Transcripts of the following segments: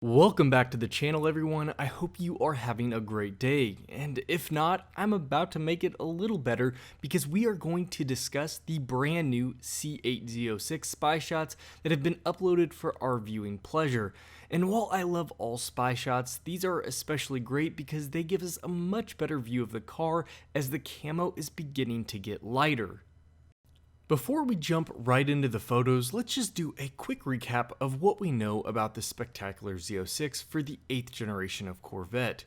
Welcome back to the channel, everyone. I hope you are having a great day, and if not, I'm about to make it a little better because we are going to discuss the brand new C8 Z06 spy shots that have been uploaded for our viewing pleasure. And while I love all spy shots, these are especially great because they give us a much better view of the car as the camo is beginning to get lighter. Before we jump right into the photos, let's just do a quick recap of what we know about the spectacular Z06 for the 8th generation of Corvette.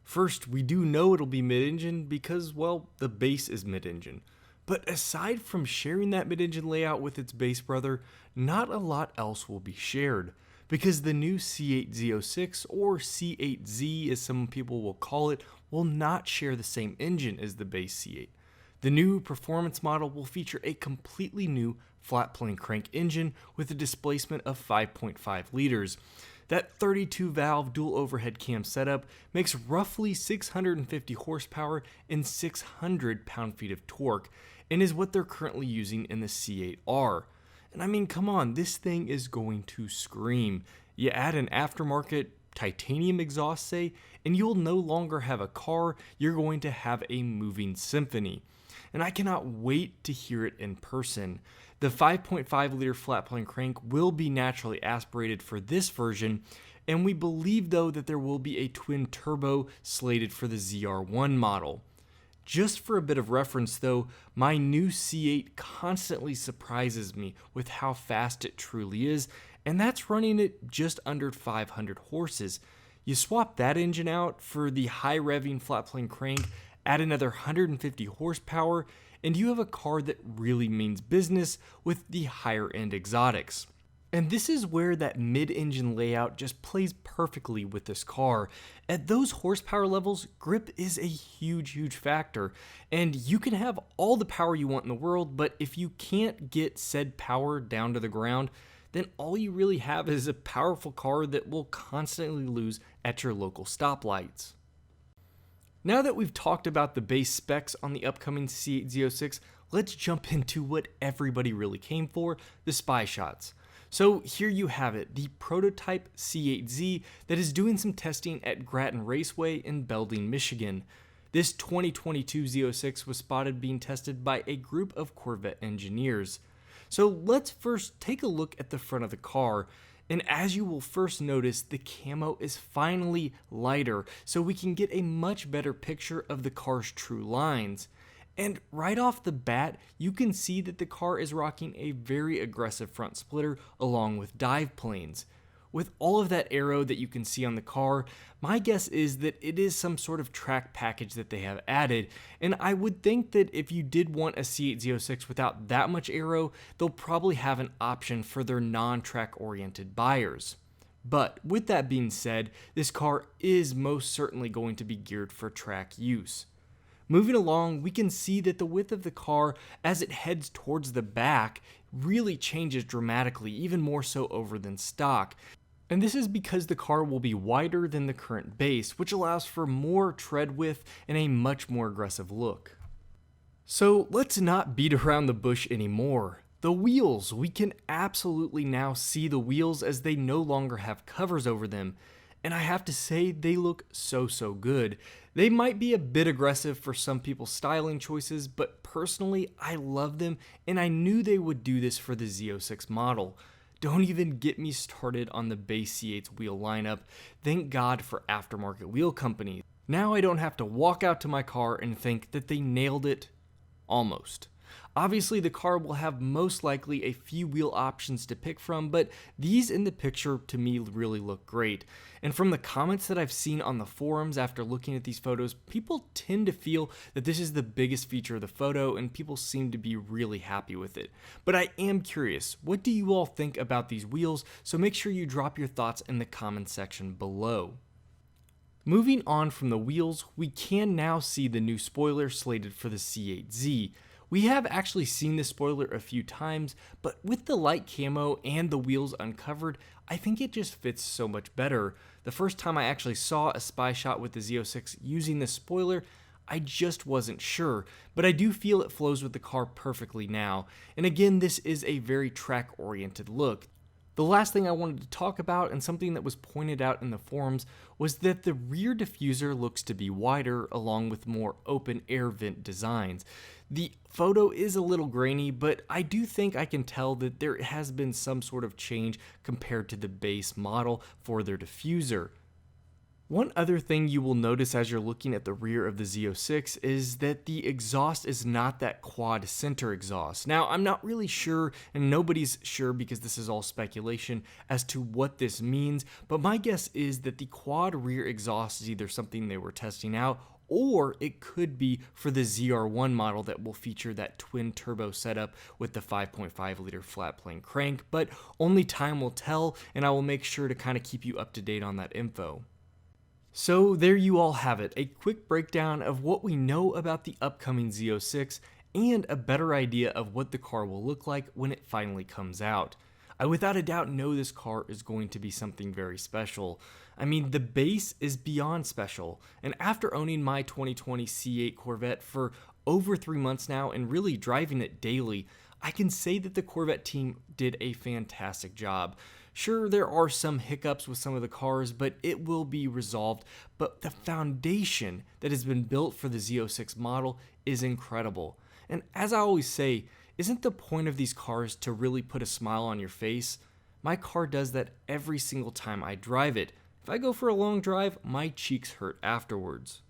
First, we do know it'll be mid-engine because, well, the base is mid-engine. But aside from sharing that mid-engine layout with its base brother, not a lot else will be shared. Because the new C8 Z06, or C8Z as some people will call it, will not share the same engine as the base C8. The new performance model will feature a completely new flat plane crank engine with a displacement of 5.5 liters. That 32 valve dual overhead cam setup makes roughly 650 horsepower and 600 pound-feet of torque, and is what they're currently using in the C8R. And I mean, come on, this thing is going to scream. You add an aftermarket titanium exhaust, say, and you'll no longer have a car, you're going to have a moving symphony. And I cannot wait to hear it in person. The 5.5 liter flat plane crank will be naturally aspirated for this version, and we believe though that there will be a twin turbo slated for the ZR1 model. Just for a bit of reference though, my new C8 constantly surprises me with how fast it truly is, and that's running at just under 500 horses. You swap that engine out for the high revving flat plane crank, add another 150 horsepower, and you have a car that really means business with the higher end exotics. And this is where that mid-engine layout just plays perfectly with this car. At those horsepower levels, grip is a huge factor, and you can have all the power you want in the world, but if you can't get said power down to the ground, then all you really have is a powerful car that will constantly lose at your local stoplights. Now that we've talked about the base specs on the upcoming C8 Z06, let's jump into what everybody really came for, the spy shots. So here you have it, the prototype C8Z that is doing some testing at Grattan Raceway in Belding, Michigan. This 2022 Z06 was spotted being tested by a group of Corvette engineers. So let's first take a look at the front of the car. And as you will first notice, the camo is finally lighter, so we can get a much better picture of the car's true lines. And right off the bat, you can see that the car is rocking a very aggressive front splitter along with dive planes. With all of that aero that you can see on the car, my guess is that it is some sort of track package that they have added, and I would think that if you did want a C8 Z06 without that much aero, they'll probably have an option for their non-track oriented buyers. But with that being said, this car is most certainly going to be geared for track use. Moving along, we can see that the width of the car as it heads towards the back really changes dramatically, even more so over than stock. And this is because the car will be wider than the current base, which allows for more tread width and a much more aggressive look. So let's not beat around the bush anymore. The wheels, we can absolutely now see the wheels as they no longer have covers over them. And I have to say, they look so good. They might be a bit aggressive for some people's styling choices, but personally, I love them, and I knew they would do this for the Z06 model. Don't even get me started on the base C8's wheel lineup. Thank God for aftermarket wheel companies. Now I don't have to walk out to my car and think that they nailed it. Almost. Obviously, the car will have most likely a few wheel options to pick from, but these in the picture to me really look great. And from the comments that I've seen on the forums after looking at these photos, people tend to feel that this is the biggest feature of the photo, and people seem to be really happy with it. But I am curious, what do you all think about these wheels? So make sure you drop your thoughts in the comment section below. Moving on from the wheels, we can now see the new spoiler slated for the C8Z. We have actually seen this spoiler a few times, but with the light camo and the wheels uncovered, I think it just fits so much better. The first time I actually saw a spy shot with the Z06 using this spoiler, I just wasn't sure, but I do feel it flows with the car perfectly now. And again, this is a very track-oriented look. The last thing I wanted to talk about, and something that was pointed out in the forums, was that the rear diffuser looks to be wider along with more open air vent designs. The photo is a little grainy, but I do think I can tell that there has been some sort of change compared to the base model for their diffuser. One other thing you will notice as you're looking at the rear of the Z06 is that the exhaust is not that quad center exhaust. Now, I'm not really sure, and nobody's sure because this is all speculation as to what this means, but my guess is that the quad rear exhaust is either something they were testing out, or it could be for the ZR1 model that will feature that twin turbo setup with the 5.5 liter flat plane crank, but only time will tell, and I will make sure to kind of keep you up to date on that info. So there you all have it, a quick breakdown of what we know about the upcoming Z06 and a better idea of what the car will look like when it finally comes out. I without a doubt know this car is going to be something very special. I mean, the base is beyond special, and after owning my 2020 C8 Corvette for over 3 months now and really driving it daily, I can say that the Corvette team did a fantastic job. Sure, there are some hiccups with some of the cars, but it will be resolved. But the foundation that has been built for the Z06 model is incredible. And as I always say, isn't the point of these cars to really put a smile on your face? My car does that every single time I drive it. If I go for a long drive, my cheeks hurt afterwards.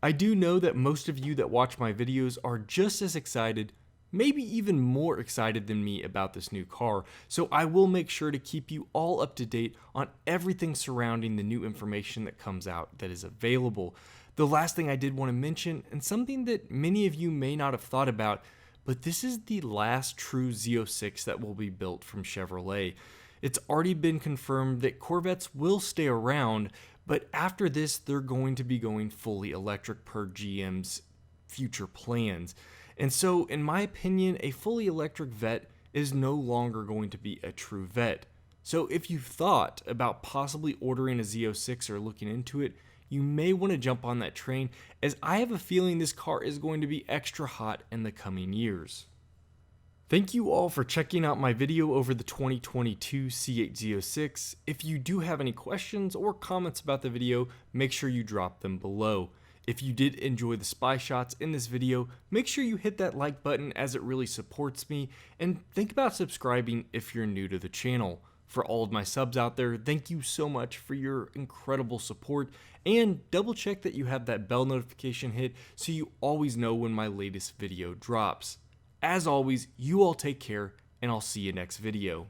I do know that most of you that watch my videos are just as excited, maybe even more excited than me about this new car, so I will make sure to keep you all up to date on everything surrounding the new information that comes out that is available. The last thing I did want to mention, and something that many of you may not have thought about, but this is the last true Z06 that will be built from Chevrolet. It's already been confirmed that Corvettes will stay around, but after this they're going to be going fully electric per GM's future plans. And so, in my opinion, a fully electric Vette is no longer going to be a true Vette. So if you've thought about possibly ordering a Z06 or looking into it, you may want to jump on that train, as I have a feeling this car is going to be extra hot in the coming years. Thank you all for checking out my video over the 2022 C8 Z06. If you do have any questions or comments about the video, make sure you drop them below. If you did enjoy the spy shots in this video, make sure you hit that like button as it really supports me, and think about subscribing if you're new to the channel. For all of my subs out there, thank you so much for your incredible support, and double check that you have that bell notification hit so you always know when my latest video drops. As always, you all take care, and I'll see you next video.